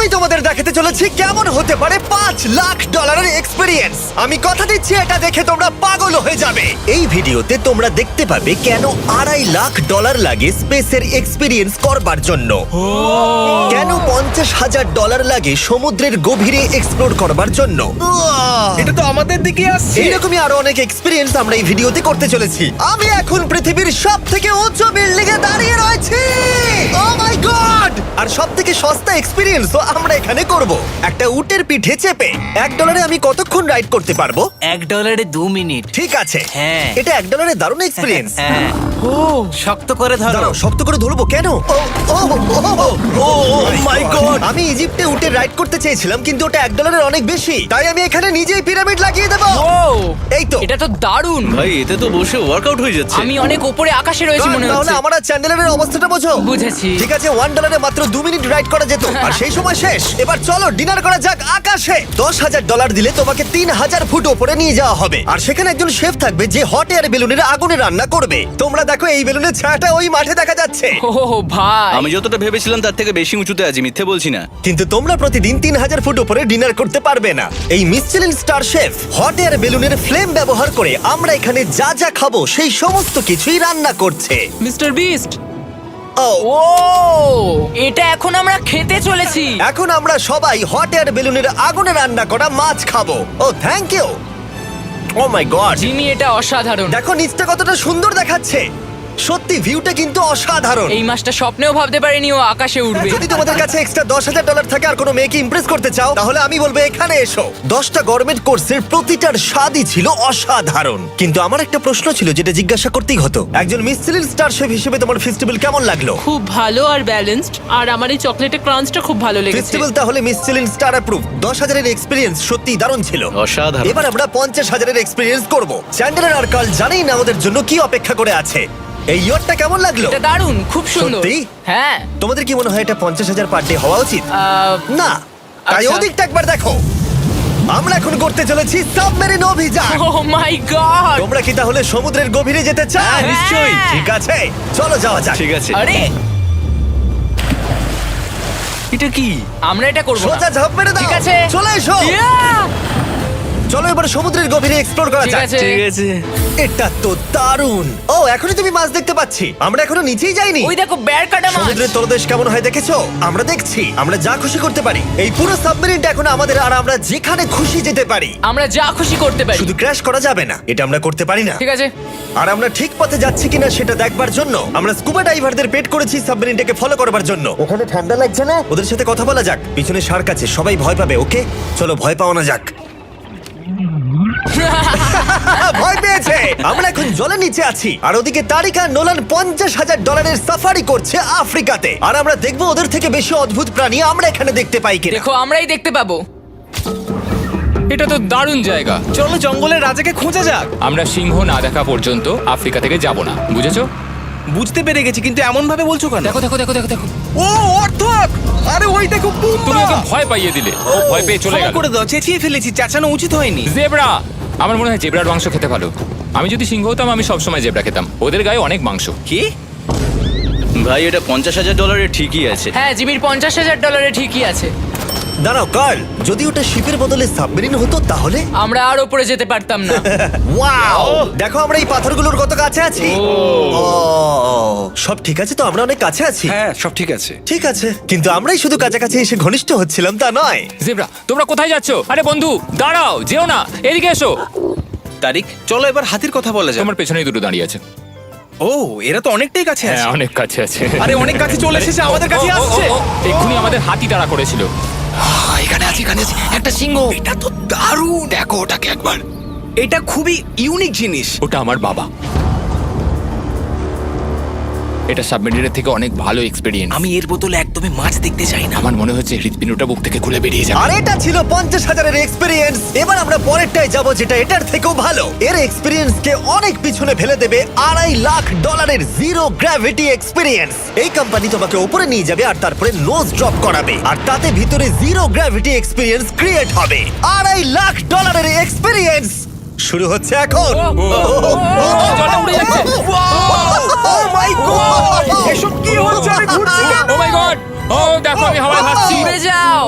আমি তোমাদের দেখাতে চলেছি কেমন হতে পারে $5 লাখ এক্সপিরিয়েন্স। আমি কথা দিচ্ছি এটা দেখে তোমরা পাগল হয়ে যাবে। এই ভিডিওতে তোমরা দেখতে পাবে কেন $2.5 লাখ লাগে স্পেসের এক্সপিরিয়েন্স করবার জন্য, কেন $50,000 লাগে সমুদ্রের গভীরে এক্সপ্লোর করবার জন্য। এটা তো আমাদের দিকে আসছে। এইরকমই আরো অনেক এক্সপিরিয়েন্স আমরা এই ভিডিওতে করতে চলেছি। আমি এখন পৃথিবীর সবথেকে উঁচু বিল্ডিং এ দাঁড়িয়ে রয়েছি। ও মাই গড! আর সবথেকে সস্তা এক্সপিরিয়েন্সও আমরা এখানে করব, একটা উটের পিঠে চেপে। $1 আমি কতক্ষণ রাইড করতে পারবো? $1 2 মিনিট। ঠিক আছে, হ্যাঁ। এটা $1 দারুণ এক্সপিরিয়েন্স। হ্যাঁ। শক্ত করে ধরো। দাঁড়াও, শক্ত করে ধরবো কেন? ও মাই গড! আমি ইজিপ্টে উটে রাইড করতে চেয়েছিলাম, কিন্তু ওটা $1 অনেক বেশি, তাই আমি এখানে নিজেই পিরামিড লাগিয়ে দেবো। এই তো। এটা তো দারুণ। ভাই এতে তো বসে ওয়ার্কআউট হয়ে যাচ্ছে। আমি অনেক উপরে আকাশে রয়েছি মনে তাহলে হচ্ছে। আমার আর চ্যান্ডেলের অবস্থাটা বোঝো। বুঝেছি। ঠিক আছে, $1 মাত্র 2 মিনিট রাইড করা যেত, আর সেই সময় শেষ। এবার চলো ডিনার করা যাক আকাশে। $10,000 দিলে তোমাকে 3000 ফুট উপরে নিয়ে যাওয়া হবে, আর সেখানে একজন শেফ থাকবে যে হট এয়ার বেলুনের আগুনে রান্না করবে। তোমরা দেখো এই বেলুনের ছায়াটা ওই মাঠে দেখা যাচ্ছে। ও ভাই, আমি যতটা ভেবেছিলাম তার থেকে বেশি উঁচুতে আছি, মিথ্যে বলছি না। কিন্তু তোমরা প্রতিদিন 3000 ফুট উপরে ডিনার করতে পারবে না। এই Michelin star chef hot air বেলুনের ফ্লেম ব্যবহার করে আমরা এখানে যা যা খাবো সেই সমস্ত কিছুই রান্না করছে। Mister beast. ও ও, এটা এখন আমরা খেতে চলেছি। এখন আমরা সবাই হট এয়ার বেলুনের আগুনে রান্না করা মাছ খাবো। Oh thank you. Oh my God, Jimmy, এটা অসাধারণ। দেখো নিচটা কতটা সুন্দর দেখাচ্ছে। সত্যি ভিউটা কিন্তু অসাধারণ। এই মাসটা স্বপ্নেও ভাবতে পারিনি ও আকাশে উঠবে। যদি তোমাদের কাছে এক্সট্রা $10,000 থাকে আর কোনো মেয়েকে ইমপ্রেস করতে চাও, তাহলে আমি বলবো এখানে এসো। 10টা গভর্নমেন্ট কোর্সের প্রতিটার স্বাদই ছিল অসাধারণ। কিন্তু আমার একটা প্রশ্ন ছিল যেটা জিজ্ঞাসা করতেই হতো, একজন মিশেলিন স্টার শেফ হিসেবে তোমার ফেস্টিভ্যাল কেমন লাগলো? খুব ভালো আর ব্যালেন্সড, আর আমার এই চকলেটের ক্রাঞ্চটা খুব ভালো লেগেছে। ফেস্টিভ্যাল তাহলে মিশেলিন স্টার অ্যাপ্রুভ। 10,000 এক্সপিরিয়েন্স সত্যি দারুণ ছিল। অসাধারণ। এবার আমরা 50,000 এক্সপিরিয়েন্স করব। চ্যান্ডেলার আর কার্ল জানেই না আমাদের জন্য কি অপেক্ষা করে আছে। এই ইয়ারটা কেমন লাগলো? এটা দারুণ, খুব সুন্দর। সত্যি? হ্যাঁ। তোমাদের কি মনে হয় এটা 50,000 পার ডে হওয়া উচিত? না, তাই আচ্ছা। ওদিকটা একবার দেখো। আমরা এখন করতে চলেছি সাবমেরিন অভিযান। ও মাই গড। তোমরা কি তাহলে সমুদ্রের গভীরে যেতে চাও? হ্যাঁ, নিশ্চয়ই। ঠিক আছে, চলো যাওয়া যাক। ঠিক আছে। আরে, এটা কি? আমরা এটা করব না। সোজা ঝাঁপ মেরে দাও। ঠিক আছে। চলে এসো। Yeah! চলো এবার সমুদ্রের গভীরে এক্সপ্লোর করা ঠিক যাক। আছে। ঠিক আছে। এটা তো দারুণ। ও, এখনই তুমি মাছ দেখতে পাচ্ছি। আমরা এখনো নিচেই যাইনি। ওই দেখো, বের কাটা মাছ। সমুদ্রের তলদেশ কেমন হয় দেখেছো? আমরা দেখছি, আমরা যা খুশি করতে পারি। এই পুরো সাবমেরিনটা এখন আমাদের, আর আমরা যেখানে খুশি যেতে পারি। আমরা যা খুশি করতে পারি। শুধু ক্র্যাশ করা যাবে না, এটা আমরা করতে পারি না। ঠিক আছে। আর আমরা ঠিক পথে যাচ্ছি কিনা সেটা দেখবার জন্য আমরা স্কুবা ডাইভারদের পেড করেছি সাবমেরিনটাকে ফলো করবার জন্য। ওখানে ঠান্ডা লাগছে না? ওদের সাথে কথা বলা যাক। পিছনে শার্ক আছে, সবাই ভয় পাবে। ওকে চলো, ভয় পাও না যাক। ভয় পেয়েছে। আমরা এখন জলের নিচে আছি, আর ওদিকে তারিকা নোলান $50,000 সাফারি করছে আফ্রিকাতে। আর আমরা দেখবো ওদের থেকে বেশি অদ্ভুত প্রাণী আমরা এখানে দেখতে পাই কিনা। দেখো, আমরাই দেখতে পাবো। এটা তো দারুণ জায়গা। চলো জঙ্গলের রাজাকে খোঁজা যাক। আমরা সিংহ না দেখা পর্যন্ত আফ্রিকা থেকে যাব না, বুঝেছো? বুঝতে পেরে গেছি, কিন্তু এমন ভাবে বলছো কেন? দেখো দেখো দেখো দেখো দেখো, ও অর্থক! আরে ওই দেখো তুমি পুম্বা! ওকে ভয় পাইয়ে দিলে, ও ভয় পেয়ে চলে ক্ষমা গেল। করে দাও, চেঁচিয়ে ফেলেছি, চাচানো উচিত হয়নি। জেব্রা, আমার মনে হয় জেব্রার মাংস খেতে ভালো। আমি যদি সিংহ হতাম আমি সবসময় জেব্রা খেতাম, ওদের গায়ে অনেক মাংস। কি? ভাই এটা $50,000 ঠিকই আছে। হ্যাঁ, জিমির $50,000 ঠিকই আছে। দাঁড়াও কার্ল, যদি ওটা শিপের বদলে সাবমেরিন হতো তাহলে? আমরা আর উপরে যেতে পারতাম না। ওয়াও, দেখো আমরা এই পাথরগুলোর কত কাছে আছি। ও, সব ঠিক আছে তো? আমরা অনেক কাছে আছি। হ্যাঁ সব ঠিক আছে। ঠিক আছে, কিন্তু আমরাই শুধু কাছাকাছি এসে ঘনিষ্ঠ হচ্ছিলাম তা নয়। জেব্রা, তোমরা কোথায় যাচ্ছো? আরে বন্ধু দাঁড়াও, যেও না, এদিকে এসো। তারিক, চলো এবার হাতির কথা বলা যাক। তোমার পেছনেই দুটো দাঁড়িয়ে আছে। ও, এরা তো অনেকটাই কাছে আছে। হ্যাঁ, অনেক কাছে আছে। আরে অনেক কাছে চলে এসেছে, আমাদের কাছে ও, ও, ও, আসছে। ও, এক্ষুনি আমাদের হাতি তাড়া করেছিল। এখানে আছে, এখানে আছে একটা সিংহ। এটা তো দারুণ। দেখো ওটাকে একবার। এটা খুবই ইউনিক জিনিস। ওটা আমার বাবা। এটা সাবমেরিনের থেকে অনেক ভালো এক্সপেরিয়েন্স। আমি এর বোতলে একদমই মাছ দেখতে চাই না। আমার মনে হচ্ছে হৃৎপিণ্ডটা বুক থেকে খুলে বেরিয়ে যাবে। আর এটা ছিল 50,000 এক্সপিরিয়েন্স। এবার আমরা পরেরটায় যাব, যেটা এটার থেকেও ভালো। এর এক্সপিরিয়েন্স কে অনেক পিছনে ফেলে দেবে। $2.5 জিরো গ্র্যাভিটি এক্সপিরিয়েন্স। এই কোম্পানি তোমাকে উপরে নিয়ে যাবে আর তারপরে নোজ ড্রপ করাবে, আর তাতে ভিতরে জিরো গ্র্যাভিটি এক্সপিরিয়েন্স ক্রিয়েট হবে। $2.5 এক্সপিরিয়েন্স শুরু হচ্ছে এখন। জলটা উড়ে যাচ্ছে। ও মাই গড, এসব কি হচ্ছে? আমি ঘুরছি কেন? ও মাই গড, ও দেখো আমি হাওয়ায় ভাসছি। উড়ে যাও।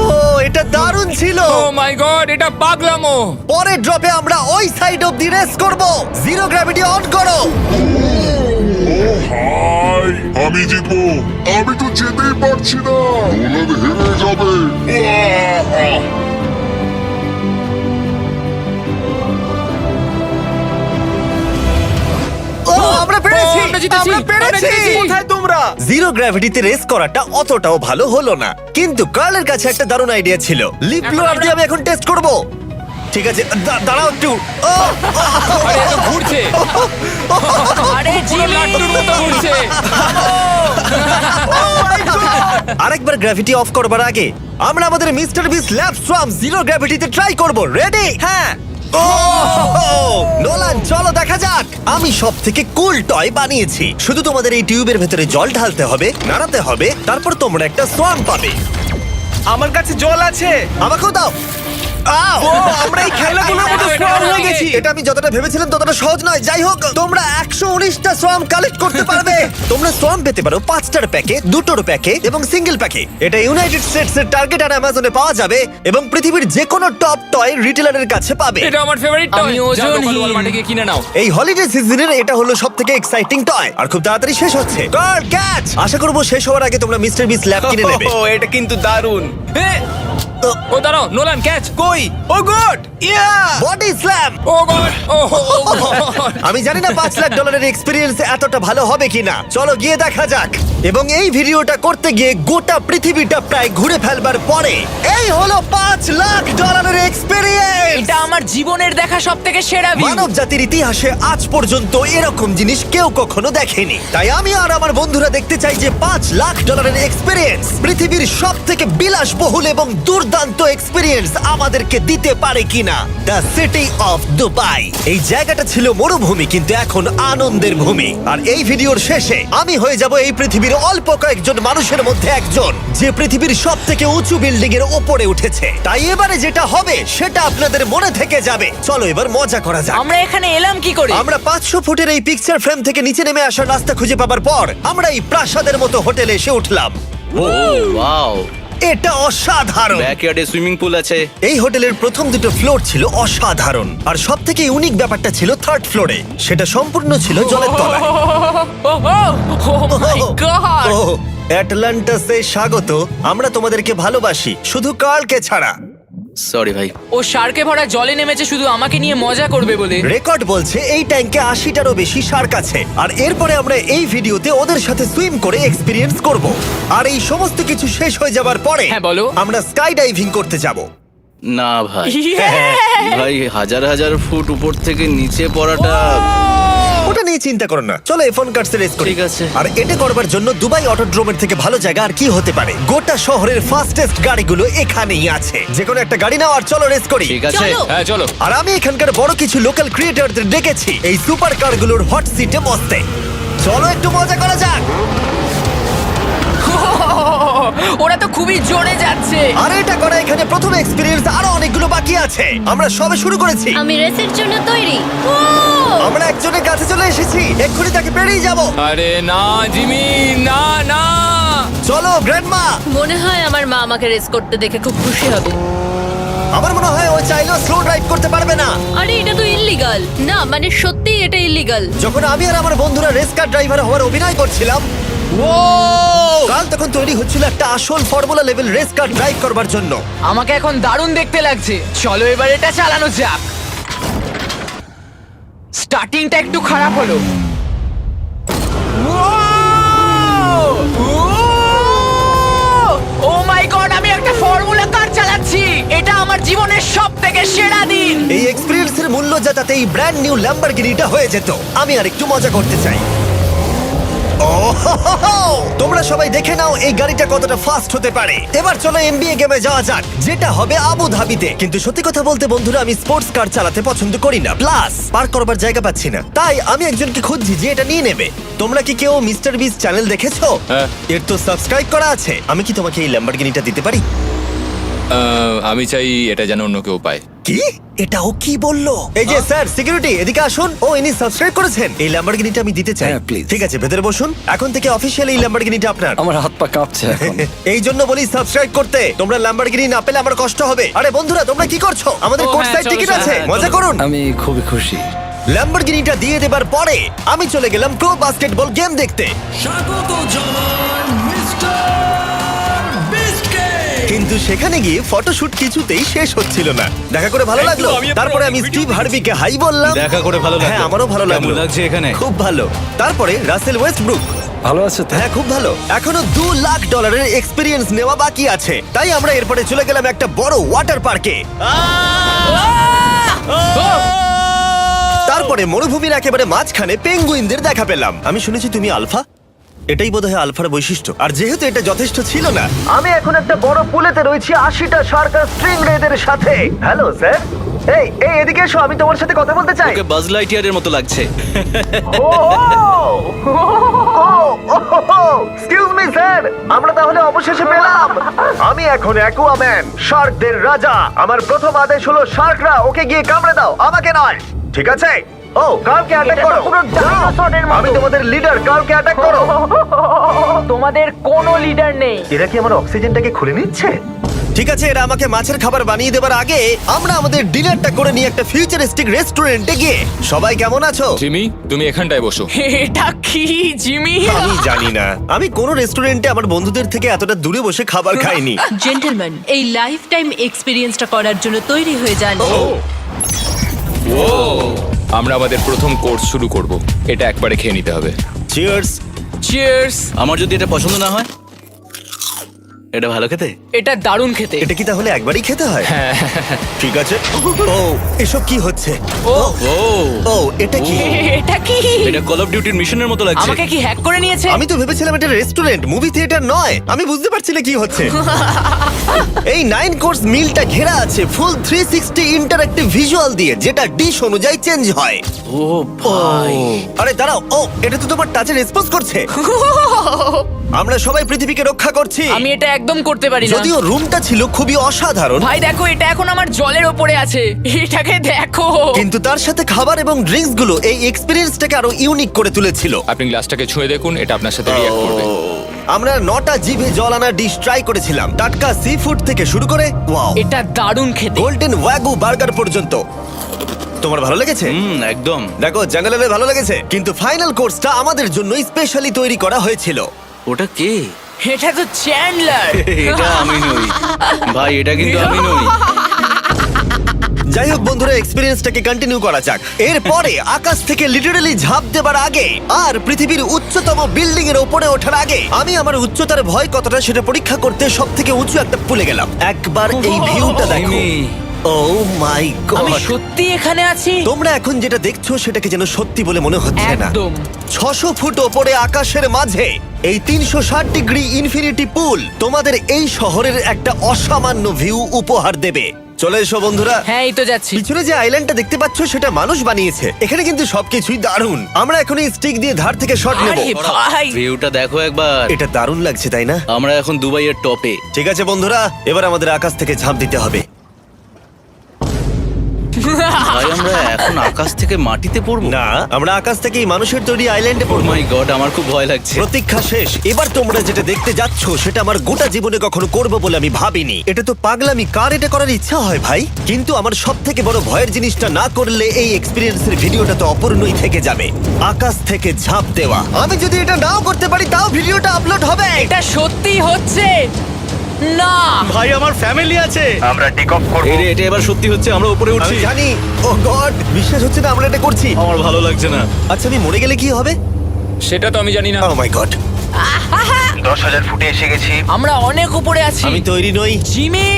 ও এটা দারুণ ছিল। ও মাই গড, এটা পাগলামো। পরের ড্রপে আমরা ওই সাইড অফ দি রেস করব। জিরো গ্র্যাভিটি অন করো। হাই, আমি জিতবো। আমি তো যেতেই পারছি না, নোলান হেরে যাবে। আহ! ও আমরা পেরেছি, আমরা জিতেছি, আমরা পেরেছি। কোথায় তোমরা? জিরো গ্র্যাভিটিতে রেস করাটা অতটাও ভালো হলো না, কিন্তু কার্লের কাছে একটা দারুণ আইডিয়া ছিল। লিপ ব্লোয়ার দিয়ে আমি এখন টেস্ট করব। ঠিক আছে, দাঁড়াও একটু। ও, আরে এ তো ঘুরছে, আরে জিমি লাট্টুর মতো ঘুরছে। আরেকবার গ্র্যাভিটি অফ করবার আগে আমরা আমাদের মিস্টার বিস ল্যাব সোয়াম জিরো গ্র্যাভিটিতে ট্রাই করব। রেডি? হ্যাঁ নোলান চলো দেখা যাক। আমি সব থেকে কুল টয় বানিয়েছি। শুধু তোমাদের এই টিউবের ভেতরে জল ঢালতে হবে, নাড়াতে হবে, তারপর তোমরা একটা সোয়াম পাবে। আমার কাছে জল আছে। আমাকেও দাও। আও! আমরা এই খেলাগুলোর মতো স্ট্রং হয়ে গেছি। এটা আমি যতটা ভেবেছিলাম ততটা সহজ নয়। যাই হোক, তোমরা 119টা সোয়াম কালেক্ট করতে পারবে। তোমরা সোয়াম পেতে পারো 5টার প্যাকে, 2টোর প্যাকে এবং সিঙ্গেল প্যাকে। এটা ইউনাইটেড স্টেটস এর টার্গেট আর অ্যামাজনে পাওয়া যাবে এবং পৃথিবীর যে কোনো টপ টয় রিটেলারের কাছে পাবে। এটা আমার ফেভারিট টয়। আমি ওজনহীন। ওয়ালমার্টে গিয়ে কিনে নাও। এই হলিডে সিজনের এটা হলো সবথেকে এক্সাইটিং টয় আর খুব তাড়াতাড়ি শেষ হচ্ছে। কার ক্যাচ! আশা করব শেষ হওয়ার আগে তোমরা মিস্টার বিস ল্যাব কিনে নেবে। ও এটা কিন্তু দারুণ। ও দাঁড়াও, নোলান ক্যাচ। কই? Oh God! Yeah! Body slam! Oh God, oh God. আমি জানি না $5 লাখ এক্সপেরিয়েন্স এতটা ভালো হবে কিনা। চলো গিয়ে দেখা যাক। এবং এই ভিডিওটা করতে গিয়ে গোটা পৃথিবীটা প্রায় ঘুরে ফেলবার পরে এই হলো $5 লাখ এক্সপেরিয়েন্স। এটা আমার জীবনের দেখা সবথেকে সেরা ভিউ। মানব জাতির ইতিহাসে আজ পর্যন্ত এরকম জিনিস কেউ কখনো দেখেনি। তাই আমি আর আমার বন্ধুরা দেখতে চাই যে $5 লাখ এক্সপেরিয়েন্স পৃথিবীর সব থেকে বিলাসবহুল এবং দুর্দান্ত এক্সপেরিয়েন্স আমাদেরকে দিতে পারে কিনা। The city of Dubai. এই জায়গাটা ছিল মরুভূমি, কিন্তু এখন আনন্দের ভূমি। আর এই ভিডিওর শেষে আমি হয়ে যাব এই পৃথিবীর অল্প কয়েকজন মানুষের মধ্যে একজন, যে পৃথিবীর সব থেকে উঁচু বিল্ডিং এর ওপরে উঠেছে। তাই এবারে যেটা হবে সেটা আপনাদের মনে থেকে যাবে। চলো এবার মজা করা যাক। আমরা এখানে এলাম কি করে? আমরা 500 ফুটের এই পিকচার ফ্রেম থেকে নিচে নেমে আসার রাস্তা খুঁজে পাবার পর আমরা এই প্রাসাদের মতো হোটেলে এসে উঠলাম। ও ওয়াও, এটা অসাধারণ। ব্যাকইয়ার্ডে সুইমিং পুল আছে। এই হোটেলের প্রথম দুটো ফ্লোর ছিল অসাধারণ, আর সব থেকে ইউনিক ব্যাপারটা ছিল থার্ড ফ্লোরে। সেটা সম্পূর্ণ ছিল জলের তলায়। ও মাই গড! ও অ্যাটলান্টাসে স্বাগত। আমরা তোমাদেরকে ভালোবাসি, শুধু কার্লকে ছাড়া। সরি ভাই। ও শার্কে ভরা জলে নেমেছে শুধু আমাকে নিয়ে মজা করবে বলে। রেকর্ড বলছে এই ট্যাঙ্কে 80টারও বেশি শার্ক আছে। আর এরপরে আমরা এই ভিডিওতে ওদের সাথে সুইম করে এক্সপেরিয়েন্স করব। আর এই সমস্ত কিছু শেষ হয়ে যাবার পরে হ্যাঁ, বলো। আমরা স্কাই ডাইভিং করতে যাব। না ভাই, হ্যাঁ, ভাই হাজার হাজার ফুট উপর থেকে নিচে পড়াটা। ওটা নিয়ে চিন্তা করো না, চলো F1 কার্সে রেস করি। ঠিক আছে। আর এটা করবার জন্য দুবাই অটোড্রোমের থেকে ভালো জায়গা আর কি হতে পারে। গোটা শহরের ফাস্টেস্ট গাড়িগুলো এখানেই আছে। যে কোনো একটা গাড়ি নাও আর চলো রেস করি। ঠিক আছে। হ্যাঁ চলো। আর আমি এখানকার বড় কিছু লোকাল ক্রিয়েটরদের ডেকেছি এই সুপার কারগুলোর হট সিটে বসতে। চলো একটু মজা করা যাক। ওরা তো খুবই জোরে যাচ্ছে। আর এটা করা এখানে প্রথম এক্সপেরিয়েন্স, আরো অনেকগুলো বাকি আছে। আমরা সবে শুরু করেছি। আমি রেসের জন্য তৈরি। আমরা একজনের কাছে চলে এসেছি, এক্ষুনি তাকে পেরিয়ে যাব। আরে না জিমি, না না। চলো গ্র্যান্ডমা। মনে হয় আমার মা আমাকে রেস করতে দেখে খুব খুশি হবে। আমার মনে হয় ও চাইলেও স্লো ড্রাইভ করতে পারবে না। আরে এটা তো ইল্লিগাল। না মানে সত্যিই এটা ইল্লিগাল। যখন আমি আর আমার বন্ধুরা রেস কার ড্রাইভার হওয়ার অভিনয় করছিলাম, কাল তখন তৈরি হচ্ছিল একটা আসল formula level race car drive করবার জন্য। আমাকে এখন দারুণ দেখতে লাগছে। চলো এবার এটা চালানো যাক। স্টার্টিংটা একটু খারাপ হলো। ও মাই গড, আমি একটা ফর্মুলা কার চালাচ্ছি। এটা আমার জীবনের সবথেকে সেরা দিন। এই এক্সপেরিয়েন্সের মূল্য যা, তাতে এই ব্র্যান্ড নিউ ল্যাম্বরগিনিটা হয়ে যেত। আমি আর একটু মজা করতে চাই। তোমরা সবাই দেখে নাও এই গাড়িটা কতটা ফাস্ট হতে পারে। এবার চলো NBA গেমে যাওয়া যাক, যেটা হবে আবু ধাবিতে। কিন্তু সত্যি কথা বলতে বন্ধুরা, আমি স্পোর্টস কার চালাতে পছন্দ করি না, প্লাস পার্ক করবার জায়গা পাচ্ছি না। তাই আমি একজনকে খুঁজছি যে এটা নিয়ে নেবে। তোমরা কি কেউ মিস্টার বিস চ্যানেল দেখেছো? হ্যাঁ। এর তো সাবস্ক্রাইব করা আছে। আমি কি তোমাকে এই ল্যাম্বরগিনিটা দিতে পারি? আমি চাই এটা যেন অন্য কেউ পায়। কি এটাও কি বললো? এই যে স্যার সিকিউরিটি এদিকে আসুন। ও ইনি সাবস্ক্রাইব করেছেন। এই ল্যাম্বরগিনিটা আমি দিতে চাই। হ্যাঁ, please. ঠিক আছে, ভেতরে বসুন। এখন থেকে অফিশিয়ালি এই ল্যাম্বরগিনিটা আপনার। আমার হাত পা কাঁপছে এখন। এই জন্য বলি সাবস্ক্রাইব করতে। তোমরা ল্যাম্বরগিনি না পেলে আমার কষ্ট হবে। আরে বন্ধুরা, তোমরা কি করছো? আমাদের ও, কোর্ট হ্যাঁ, সাইড চলো, টিকিট চলো, আছে, হ্যাঁ, মজা চলো। করুন। আমি খুবই খুশি। ল্যাম্বরগিনিটা দিয়ে দেবার পরে আমি চলে গেলাম প্রো বাস্কেটবল গেম দেখতে। কিন্তু সেখানে গিয়ে ফটোশুট কিছুতেই শেষ হচ্ছিল না। দেখা করে ভালো লাগলো। তারপরে আমি স্টিভ হার্ভিকে হাই বললাম। দেখা করে ভালো লাগলো। হ্যাঁ, আমারও ভালো লাগলো। কেমন লাগছে এখানে? খুব ভালো। তারপরে রাসেল ওয়েস্টব্রুক। ভালো আছে তো? হ্যাঁ, খুব ভালো। এখনো $2 লাখ এক্সপিরিয়েন্স নেওয়া বাকি আছে। তাই আমরা এরপরে চলে গেলাম একটা বড় ওয়াটার পার্কে। তারপরে মরুভূমির একেবারে মাঝখানে পেঙ্গুইনদের দেখা পেলাম। আমি শুনেছি তুমি আলফা। এটাই বোধহয় আলফার বৈশিষ্ট্য। আর যেহেতু এটা যথেষ্ট ছিল না, আমি এখন একটা বড় পুলেতে রয়েছি 80টা শার্ক আর স্ট্রিং রেদের সাথে। Hello sir. এই এই এদিকে এসো, আমি তোমার সাথে কথা বলতে চাই। ওকে বাজ লাইটিয়ারের মতো লাগছে। এক্সকিউজ মি স্যার, আমরা তাহলে অবশেষে পেলাম। আমি এখন অ্যাকুয়াম্যান, শার্কদের রাজা। আমার প্রথম আদেশ হলো শার্করা ওকে গিয়ে কামড়ে দাও, আমাকে নয়। ঠিক আছে? ও, কার্লকে অ্যাটাক করো। আমি তোমাদের লিডার, কার্লকে অ্যাটাক করো। তোমাদের কোনো লিডার নেই। এরা কি আমার অক্সিজেনটাকে খুলে নিচ্ছে? ঠিক আছে, এরা আমাকে মাছের খাবার বানিয়ে দেবার আগে আমরা আমাদের ডিনারটা করে নিয়ে একটা ফিউচারিস্টিক রেস্টুরেন্টে গিয়ে। সবাই কেমন আছো? জিমি, তুমি এখানটায় বসো। এটা কি জিমি? আমি জানি না, আমি কোন রেস্টুরেন্টে আমার বন্ধুদের থেকে এতটা দূরে বসে খাবার খাইনি। জেন্টলম্যান, এই লাইফ টাইম এক্সপিরিয়েন্সটা করার জন্য তৈরি হয়ে যান। আমরা আমাদের প্রথম কোর্স শুরু করব। এটা একবারে খেয়ে নিতে হবে। চিয়ার্স। চিয়ার্স। আমার যদি এটা পছন্দ না হয়? এটা ভালো খেতে? এটা দারুণ খেতে। এটা কি তাহলে একবারই খেতে হয়? ঠিক আছে। ও, এসব কি হচ্ছে? ও ও ও, এটা কি? এটা কি? এটা কল অফ ডিউটির মিশনের মতো লাগছে। আমাকে কি হ্যাক করে নিয়েছে? আমি তো ভেবেছিলাম এটা রেস্টুরেন্ট, মুভি থিয়েটার নয়। আমি বুঝতে পারছি না কি হচ্ছে। এই 9 কোর্স মিলটা ঘেরা আছে ফুল 360 ইন্টারঅ্যাক্টিভ ভিজুয়াল দিয়ে, যেটা ডিশ অনুযায়ী চেঞ্জ হয়। ও ভাই, আরে দাঁড়াও, ও এটা তো তোমার টাচে রেসপন্স করছে। আমরা সবাই পৃথিবীকে রক্ষা করছি। আমি এটা একদম করতে পারি না। যদিও রুমটা ছিল খুবই অসাধারণ, ভাই দেখো, এটা এখন আমার জলের ওপরে আছে। এটাকে দেখো। কিন্তু তার সাথে খাবার এবং ড্রিঙ্কস গুলো এই এক্সপেরিয়েন্সটাকে আরো ইউনিক করে তুলেছিল। আপনি গ্লাসটাকে ছুঁয়ে দেখুন, এটা আপনার সাথে রিঅ্যাক্ট করবে। আমরা 9টা জিভে জল আনা ডিশ ট্রাই করেছিলাম, টাটকা সি ফুড থেকে শুরু করে ওয়াও, এটা দারুণ খেতে। গোল্ডেন ওয়াগু বার্গার পর্যন্ত। তোমার ভালো লেগেছে? একদম। দেখো, জঙ্গলের ভালো লেগেছে, কিন্তু ফাইনাল কোর্সটা আমাদের জন্য স্পেশালি তৈরি করা হয়েছিল। ওটা কে? এটা তো চ্যান্ডলার। এটা আমি নই ভাই, এটা কিন্তু আমি নই। যাই হোক বন্ধুরা, এক্সপেরিয়েন্সটাকে কন্টিনিউ করা যাক। এরপরে আকাশ থেকে লিটারালি ঝাঁপ দেবার আগে আর পৃথিবীর উচ্চতম বিল্ডিং এর উপরে ওঠার আগে আমি আমার উচ্চতার ভয় কতটা সেটা পরীক্ষা করতে সব থেকে উঁচু একটা পুলে গেলাম। একবার এই ভিউটা দেখো। ও মাই আমি গড! সত্যি এখানে আছি। তোমরা এখন যেটা দেখছো সেটাকে যেন সত্যি বলে মনে হচ্ছে না। একদম। 600 ফুট ওপরে আকাশের মাঝে এই 360 ডিগ্রি ইনফিনিটি পুল তোমাদের এই শহরের একটা অসামান্য ভিউ উপহার দেবে। চলে এসো বন্ধুরা। হ্যাঁ, এই তো যাচ্ছি। পিছনে যে আইল্যান্ডটা দেখতে পাচ্ছ সেটা মানুষ বানিয়েছে। এখানে কিন্তু সবকিছুই দারুণ। আমরা এখন এই স্টিক দিয়ে ধার থেকে শট নেব। আরে ভাই, ভিউটা দেখো একবার। এটা দারুণ লাগছে, তাই না? আমরা এখন দুবাইয়ের টপে। ঠিক আছে বন্ধুরা, এবার আমাদের আকাশ থেকে ঝাঁপ দিতে হবে। ভাই, আমরা এখন আকাশ থেকে মাটিতে পড়বো? না, আমরা আকাশ থেকে এই মানুষের তৈরি আইল্যান্ডে ও পড়বো। মাই গড, আমার খুব ভয় লাগছে। প্রতীক্ষা শেষ। এবার তোমরা যেটা দেখতে যাচ্ছ সেটা আমার গোটা জীবনে কখনো করবো বলে আমি ভাবিনি। এটা তো পাগলামি, কার এটা করার ইচ্ছা হয় ভাই? কিন্তু আমার সব থেকে বড় ভয়ের জিনিসটা না করলে এই এক্সপিরিয়েন্সের ভিডিওটা তো অপূর্ণই থেকে যাবে। আকাশ থেকে ঝাঁপ দেওয়া। আমি যদি এটা নাও করতে পারি তাও ভিডিওটা আপলোড হবে। এটা সত্যি হচ্ছে না। ভাই, আমার ফ্যামিলি আছে। আমরা টেক অফ করব। এই রে, এটা এবার সত্যি হচ্ছে, আমরা উপরে আমি উঠছি। জানি। ও গড, বিশ্বাস হচ্ছে না আমরা এটা করছি। আমার ভালো লাগছে না। আচ্ছা, আমি মরে গেলে কি হবে? সেটা তো আমি জানি না। ও মাই গড, 10,000 ফুটে এসে গেছি। আমরা অনেক উপরে আছি। আমি তৈরি নই। জিমি,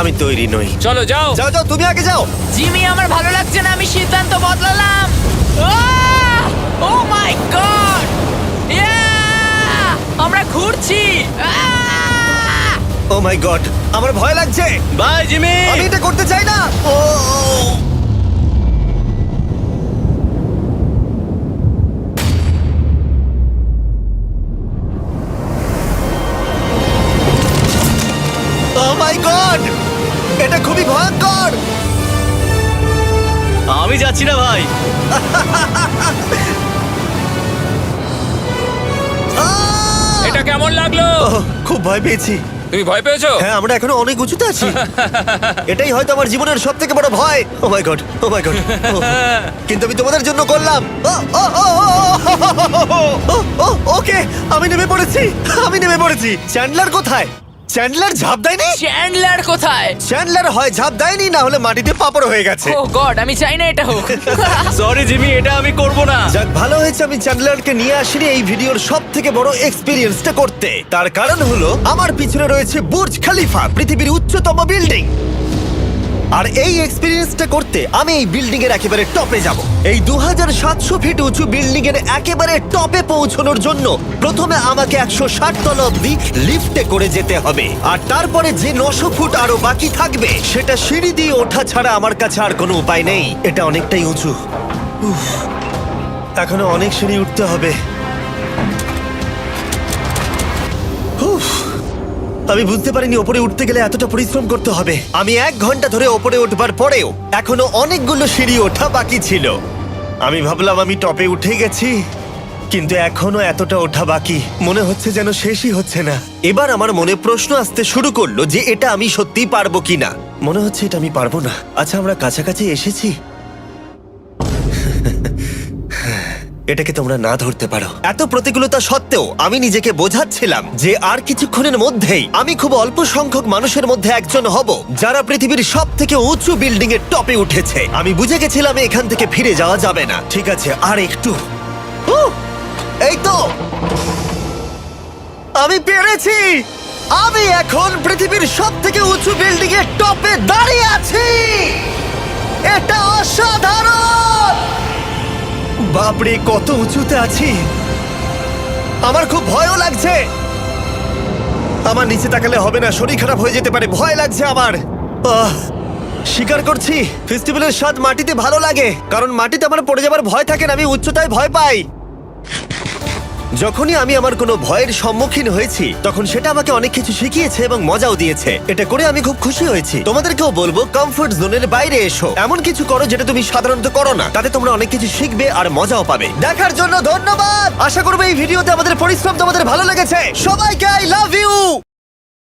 আমি তৈরি নই। চলো যাও। যাও যাও, তুমি আগে যাও। জিমি, আমার ভালো লাগছে না। আমি সিদ্ধান্ত বদলালাম। ও মাই গড! আমরা ঘুরছি। ও মাই গড, আমার ভয় লাগছে। Bye Jimmy. আমি এটা করতে চাই না। ও মাই গড, এটা খুবই ভয়ঙ্কর। পারছি না ভাই। এটা কেমন লাগলো? খুব ভয় পেয়েছি। তুমি ভয় পেয়েছো? হ্যাঁ, আমরা এখনো অনেক উঁচুতে আছি। এটাই হয়তো আমার জীবনের সব থেকে বড় ভয়। ও my god, O my god. কিন্তু আমি তোমাদের জন্য করলাম। ওকে, আমি নেমে পড়েছি, আমি নেমে পড়েছি। চ্যান্ডলার কোথায়? চ্যান্ডলার ঝাঁপ দেয়নি? চ্যান্ডলার কোথায়? চ্যান্ডলার হয় ঝাঁপ দেয়নি, না হলে মাটিতে পাপড় হয়ে গেছে। ও গড, আমি চাই না এটা হোক। সরি জিমি, এটা আমি করব না। যাক, ভালো হয়েছে আমি চ্যান্ডলারকে নিয়ে আসিনি এই ভিডিওর সব থেকে বড় এক্সপিরিয়েন্সটা করতে। তার কারণ হলো আমার পিছনে রয়েছে বুর্জ খলিফা, পৃথিবীর উচ্চতম বিল্ডিং। আর এই এক্সপিরিয়েন্সটা করতে আমি এই বিল্ডিং এর একেবারে টপে যাব। এই 2700 ফিট উঁচু বিল্ডিং এর একেবারে টপে পৌঁছানোর জন্য প্রথমে আমাকে 160 তলা অব্দি লিফটে করে যেতে হবে, আর তারপরে যে 900 ফুট আরো বাকি থাকবে সেটা সিঁড়ি দিয়ে ওঠা ছাড়া আমার কাছে আর কোনো উপায় নেই। এটা অনেকটাই উঁচু। উফ, এখনো অনেক সিঁড়ি উঠতে হবে। উফ, আমি বুঝতে পারিনি ওপরে উঠতে গেলে এতটা পরিশ্রম করতে হবে। আমি 1 ঘন্টা ধরে ওপরে উঠবার পরেও এখনো অনেকগুলো সিঁড়ি ওঠা বাকি ছিল। আমি ভাবলাম আমি টপে উঠে গেছি, কিন্তু এখনো এতটা ওঠা বাকি। মনে হচ্ছে যেন শেষই হচ্ছে না। এবার আমার মনে প্রশ্ন আসতে শুরু করলো যে এটা আমি সত্যিই পারবো কিনা। মনে হচ্ছে এটা আমি পারবো না। আচ্ছা, আমরা কাছাকাছি এসেছি। এটাকে তোমরা না ধরতে পারো। এত প্রতিকূলতা সত্ত্বেও আমি নিজেকে বোঝাচ্ছিলাম যে আর কিছুক্ষণের মধ্যেই আমি খুব অল্প সংখ্যক মানুষের মধ্যে একজন হব যারা পৃথিবীর সব থেকে উঁচু বিল্ডিং এর টপে উঠেছে। আমি বুঝে গেছিলাম এখান থেকে ফিরে যাওয়া যাবে না। ঠিক আছে, আর একটু। এই তো, আমি পেরেছি। আমি এখন পৃথিবীর সব থেকে উঁচু বিল্ডিং এর টপে দাঁড়িয়ে আছি। এটা অসাধারণ। বাপরে, কত উঁচুতে আছি! আমার খুব ভয়ও লাগছে। আমার নিচে তাকালে হবে না, শরীর খারাপ হয়ে যেতে পারে। ভয় লাগছে আমার। স্বীকার করছি, ফেস্টিভ্যালের স্বাদ মাটিতে ভালো লাগে, কারণ মাটিতে আমার পড়ে যাবার ভয় থাকে না। আমি উচ্চতায় ভয় পাই। যখনই আমি আমার কোনো ভয়ের সম্মুখীন হয়েছি তখন সেটা আমাকে অনেক কিছু শিখিয়েছে এবং মজাও দিয়েছে। এটা করে আমি খুব খুশি হয়েছি। তোমাদেরকেও বলবো, কমফোর্ট জোনের বাইরে এসো, এমন কিছু করো যেটা তুমি সাধারণত করো না। তাতে তোমরা অনেক কিছু শিখবে আর মজাও পাবে। দেখার জন্য ধন্যবাদ। আশা করবো এই ভিডিওতে আমাদের পরিশ্রম তোমাদের ভালো লেগেছে। সবাইকে আই লাভ ইউ।